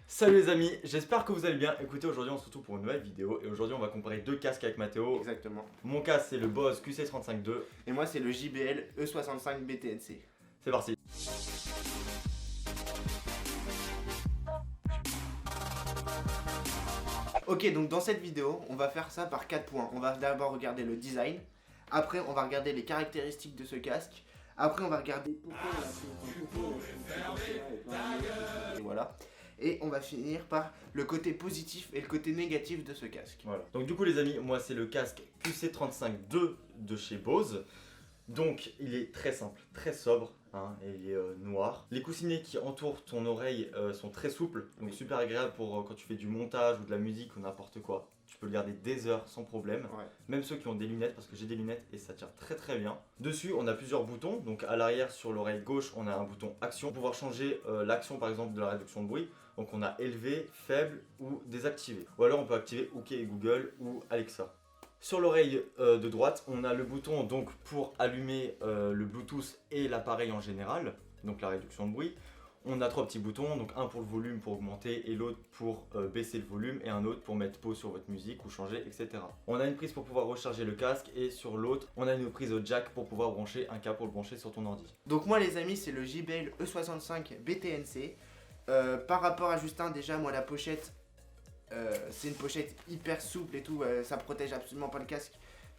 Salut les amis, j'espère que vous allez bien. Écoutez, aujourd'hui on se retrouve pour une nouvelle vidéo et aujourd'hui on va comparer deux casques avec Mathéo. Exactement. Mon casque c'est le Bose QC35-2. Et moi c'est le JBL E65 BTNC. C'est parti. Ok, donc dans cette vidéo, on va faire ça par 4 points. On va d'abord regarder le design. Après, on va regarder les caractéristiques de ce casque. Après, on va regarder pourquoi et voilà. Et on va finir par le côté positif et le côté négatif de ce casque. Voilà. Donc du coup les amis, moi c'est le casque QC35-2 de chez Bose. Donc il est très simple, très sobre, hein, et il est noir. Les coussinets qui entourent ton oreille sont très souples, donc super agréable pour quand tu fais du montage ou de la musique ou n'importe quoi. Tu peux le garder des heures sans problème, Ouais. même ceux qui ont des lunettes, parce que j'ai des lunettes et ça tient très très bien. Dessus on a plusieurs boutons, donc à l'arrière sur l'oreille gauche on a un bouton action, pour pouvoir changer l'action par exemple de la réduction de bruit. Donc on a élevé, faible ou désactivé. Ou alors on peut activer OK Google ou Alexa. Sur l'oreille de droite, on a le bouton donc pour allumer le Bluetooth et l'appareil en général, donc la réduction de bruit. On a trois petits boutons, donc un pour le volume pour augmenter et l'autre pour baisser le volume et un autre pour mettre pause sur votre musique ou changer, etc. On a une prise pour pouvoir recharger le casque et sur l'autre, on a une prise au jack pour pouvoir brancher un câble pour le brancher sur ton ordi. Donc moi les amis, c'est le JBL E65 BTNC. Par rapport à Justin, déjà moi la pochette, c'est une pochette hyper souple et tout, ça protège absolument pas le casque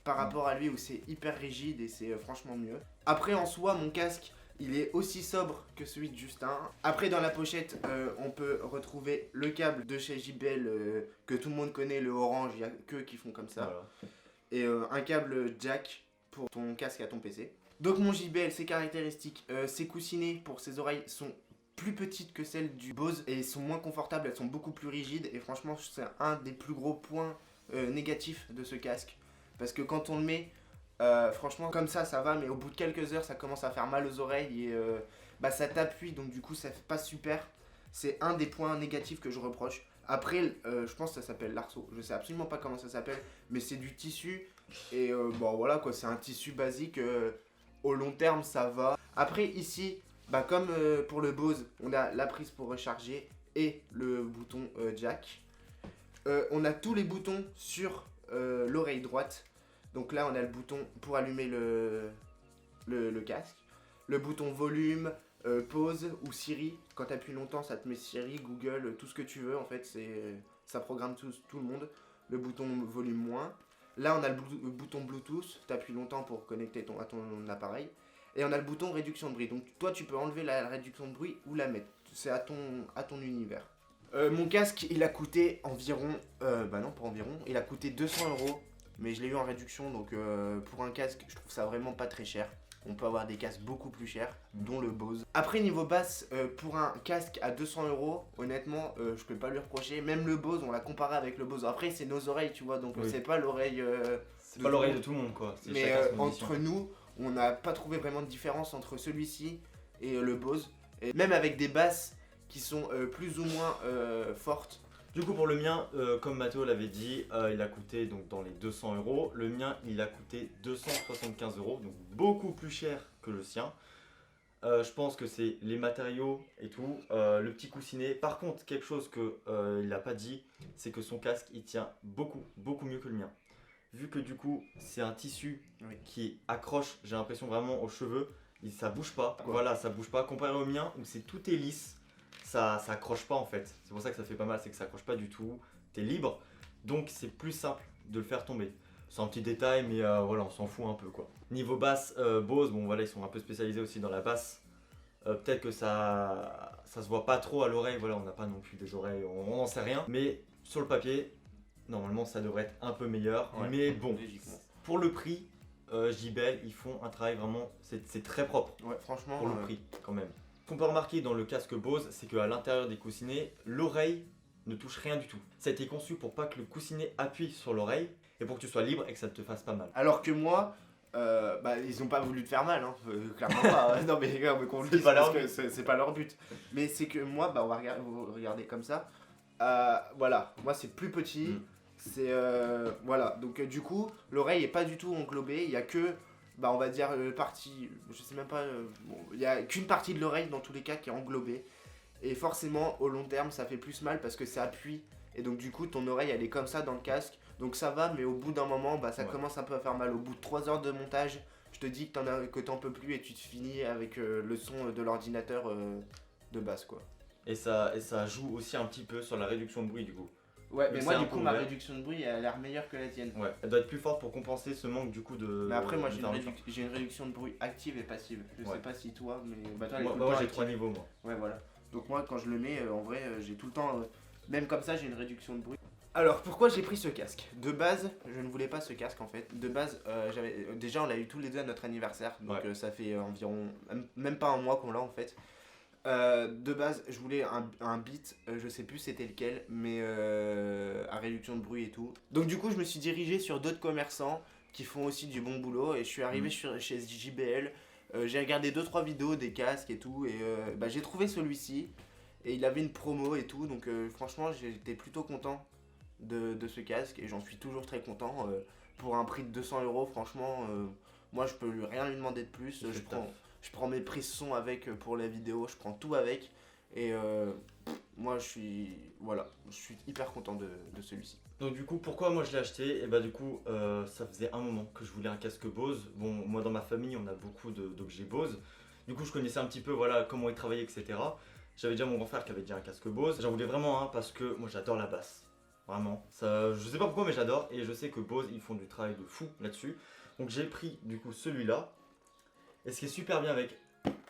par rapport à lui où c'est hyper rigide et c'est franchement mieux. Après en soi mon casque il est aussi sobre que celui de Justin. Après dans la pochette on peut retrouver le câble de chez JBL que tout le monde connaît, le orange, il y a que qui font comme ça. Voilà. Et un câble jack pour ton casque à ton PC. Donc mon JBL, ses caractéristiques, ses coussinets pour ses oreilles sont plus petites que celles du Bose et sont moins confortables, elles sont beaucoup plus rigides et franchement c'est un des plus gros points négatifs de ce casque. Parce que quand on le met, franchement comme ça va, mais au bout de quelques heures ça commence à faire mal aux oreilles et ça t'appuie donc du coup ça fait pas super. C'est un des points négatifs que je reproche. Après, je pense que ça s'appelle l'arceau. Je sais absolument pas comment ça s'appelle, mais c'est du tissu. Et bon voilà quoi, c'est un tissu basique. Au long terme, ça va. Après, ici, comme pour le Bose, on a la prise pour recharger et le bouton jack. On a tous les boutons sur l'oreille droite. Donc là, on a le bouton pour allumer le casque. Le bouton volume, pause ou Siri. Quand tu appuies longtemps, ça te met Siri, Google, tout ce que tu veux. En fait, ça programme tout le monde. Le bouton volume moins. Là, on a le bouton Bluetooth. Tu appuies longtemps pour connecter à ton appareil. Et on a le bouton réduction de bruit. Donc, toi, tu peux enlever la réduction de bruit ou la mettre. C'est à ton univers. Mon casque, il a coûté environ... non, pas environ. Il a coûté 200 €. Mais je l'ai eu en réduction. Donc, pour un casque, je trouve ça vraiment pas très cher. On peut avoir des casques beaucoup plus chers, dont le Bose. Après niveau basse, pour un casque à 200 €, honnêtement, je peux pas lui reprocher. Même le Bose, on l'a comparé avec le Bose. Après, c'est nos oreilles, tu vois, donc Oui. c'est pas l'oreille. C'est pas l'oreille de tout le monde quoi. C'est Mais chacun son audition. entre nous, on n'a pas trouvé vraiment de différence entre celui-ci et le Bose. Et même avec des basses qui sont plus ou moins fortes. Du coup pour le mien, comme Mathéo l'avait dit, il a coûté donc dans les 200 €. Le mien il a coûté 275 €, donc beaucoup plus cher que le sien. Je pense que c'est les matériaux et tout, le petit coussinet. Par contre quelque chose que il n'a pas dit, c'est que son casque il tient beaucoup mieux que le mien. Vu que du coup c'est un tissu qui accroche, j'ai l'impression vraiment aux cheveux, ça bouge pas. Voilà, ça bouge pas. Comparé au mien où tout est lisse. Ça accroche pas en fait, c'est pour ça que ça fait pas mal, c'est que ça accroche pas du tout, t'es libre, donc c'est plus simple de le faire tomber. C'est un petit détail mais voilà, on s'en fout un peu quoi. Niveau basse, Bose, bon voilà, ils sont un peu spécialisés aussi dans la basse, peut-être que ça se voit pas trop à l'oreille, voilà, on n'a pas non plus des oreilles, on n'en sait rien, mais sur le papier, normalement ça devrait être un peu meilleur, mais bon, Logiquement. pour le prix, JBL, ils font un travail vraiment, c'est très propre Ouais, franchement. pour le prix quand même. Ce qu'on peut remarquer dans le casque Bose, c'est qu'à l'intérieur des coussinets, l'oreille ne touche rien du tout. Ça a été conçu pour pas que le coussinet appuie sur l'oreille et pour que tu sois libre et que ça te fasse pas mal. Alors que moi, ils ont pas voulu te faire mal, hein, clairement pas. Non mais les gars, qu'on le C'est dise pas leur parce que c'est pas leur but. Mais c'est que moi, on va regarder comme ça. Voilà, moi c'est plus petit. C'est voilà, donc du coup, l'oreille est pas du tout englobée. Il y a que, on va dire partie, je sais même pas. Il y a qu'une partie de l'oreille dans tous les cas qui est englobée. Et forcément, au long terme, ça fait plus mal parce que ça appuie. Et donc, du coup, ton oreille, elle est comme ça dans le casque. Donc, ça va, mais au bout d'un moment, bah, ça commence un peu à faire mal. Au bout de 3 heures de montage, je te dis que t'en peux plus et tu te finis avec le son de l'ordinateur de base, quoi. Et ça joue aussi un petit peu sur la réduction de bruit du coup. Ouais, mais Donc moi, c'est du un coup, peu ma ouvert. réduction de bruit, elle a l'air meilleure que la tienne. Ouais, elle doit être plus forte pour compenser ce manque du coup de. Mais après, moi, de j'ai une, fermeture. j'ai une réduction de bruit active et passive. Je sais pas si toi, mais bah, toi, elle est Moi, tout le moi, temps j'ai active. 3 niveaux moi. Ouais, voilà. Donc moi, quand je le mets, en vrai, j'ai tout le temps, même comme ça, j'ai une réduction de bruit. Alors, pourquoi j'ai pris ce casque? De base, je ne voulais pas ce casque en fait. De base, déjà, on l'a eu tous les deux à notre anniversaire. Donc ça fait environ, même pas un mois qu'on l'a en fait. De base, je voulais un Beat, je sais plus c'était lequel, mais à réduction de bruit et tout. Donc du coup, je me suis dirigé sur d'autres commerçants qui font aussi du bon boulot et je suis arrivé chez JBL. J'ai regardé 2-3 vidéos des casques et tout et bah, j'ai trouvé celui-ci et il avait une promo et tout. Donc franchement, j'étais plutôt content de ce casque et j'en suis toujours très content. Pour un prix de 200 €, franchement, moi je peux rien lui demander de plus. Je prends mes prises son avec pour la vidéo, je prends tout avec. Et moi je suis hyper content de celui-ci. Donc du coup, pourquoi moi je l'ai acheté? Et bah du coup, ça faisait un moment que je voulais un casque Bose. Bon, moi dans ma famille, on a beaucoup d'objets Bose. Du coup, je connaissais un petit peu voilà comment ils travaillaient, etc. J'avais déjà mon grand frère qui avait déjà un casque Bose. J'en voulais vraiment un parce que moi j'adore la basse. Vraiment. Ça, je sais pas pourquoi, mais j'adore. Et je sais que Bose, ils font du travail de fou là-dessus. Donc j'ai pris du coup celui-là. Et ce qui est super bien avec,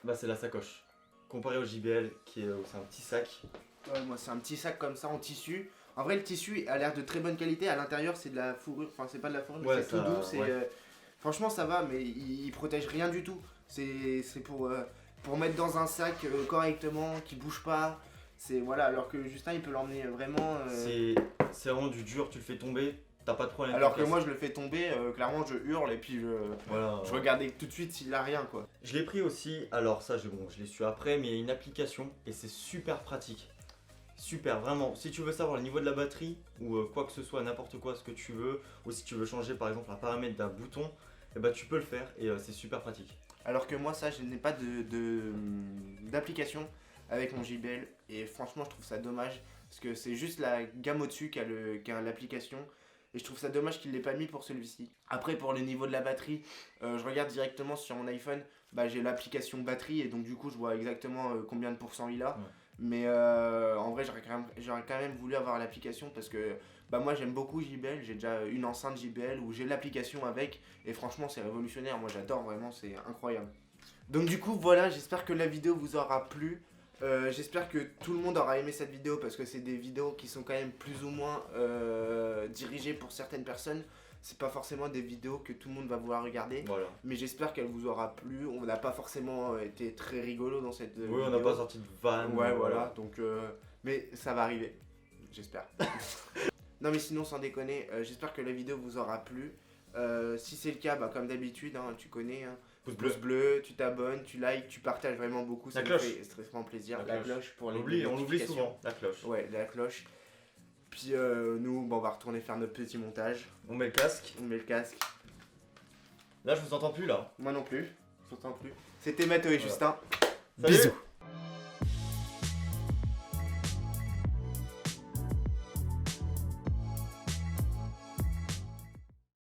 bah, c'est la sacoche. Comparé au JBL, c'est un petit sac. Ouais, moi c'est un petit sac comme ça en tissu. En vrai, le tissu a l'air de très bonne qualité. À l'intérieur, c'est de la fourrure. Enfin, c'est pas de la fourrure, mais Ouais, c'est tout doux. ouais. Franchement, ça va, mais il protège rien du tout. C'est pour mettre dans un sac correctement, qui bouge pas. C'est voilà, alors que Justin, il peut l'emmener vraiment. C'est vraiment du dur, tu le fais tomber, t'as pas de problème. Alors que moi, je le fais tomber, clairement, je hurle et puis voilà, je regardais tout de suite s'il a rien, quoi. Je l'ai pris aussi, alors ça, je l'ai su après, mais il y a une application et c'est super pratique. Super, vraiment. Si tu veux savoir le niveau de la batterie ou quoi que ce soit, n'importe quoi, ce que tu veux, ou si tu veux changer par exemple un paramètre d'un bouton, et bah tu peux le faire et c'est super pratique. Alors que moi, ça, je n'ai pas d'application avec mon JBL et franchement, je trouve ça dommage parce que c'est juste la gamme au-dessus qui a l'application. Et je trouve ça dommage qu'il ne l'ait pas mis pour celui-ci. Après, pour le niveau de la batterie, je regarde directement sur mon iPhone. Bah, j'ai l'application batterie et donc du coup, je vois exactement combien de pourcents il a. Ouais. Mais en vrai, j'aurais quand même voulu avoir l'application parce que bah, moi, j'aime beaucoup JBL. J'ai déjà une enceinte JBL où j'ai l'application avec. Et franchement, c'est révolutionnaire. Moi, j'adore vraiment, c'est incroyable. Donc du coup, voilà, j'espère que la vidéo vous aura plu. J'espère que tout le monde aura aimé cette vidéo parce que c'est des vidéos qui sont quand même plus ou moins dirigées pour certaines personnes. C'est pas forcément des vidéos que tout le monde va vouloir regarder. Voilà. Mais j'espère qu'elle vous aura plu. On n'a pas forcément été très rigolo dans cette vidéo. Oui, on n'a pas sorti de vanne. Ouais, voilà. Donc, mais ça va arriver. J'espère. Non, mais sinon, sans déconner, j'espère que la vidéo vous aura plu. Si c'est le cas, bah, comme d'habitude, hein, tu connais. Hein, pouce bleu, tu t'abonnes, tu likes, tu partages vraiment beaucoup. Ça me fait extrêmement plaisir. La cloche pour les on l'oublie notifications. souvent, la cloche. Ouais, la cloche. Puis nous, bon, on va retourner faire notre petit montage. On met le casque. On met le casque. Là, je vous entends plus là. Moi non plus. Je t'entends plus. C'était Mathieu et Justin. Salut. Bisous.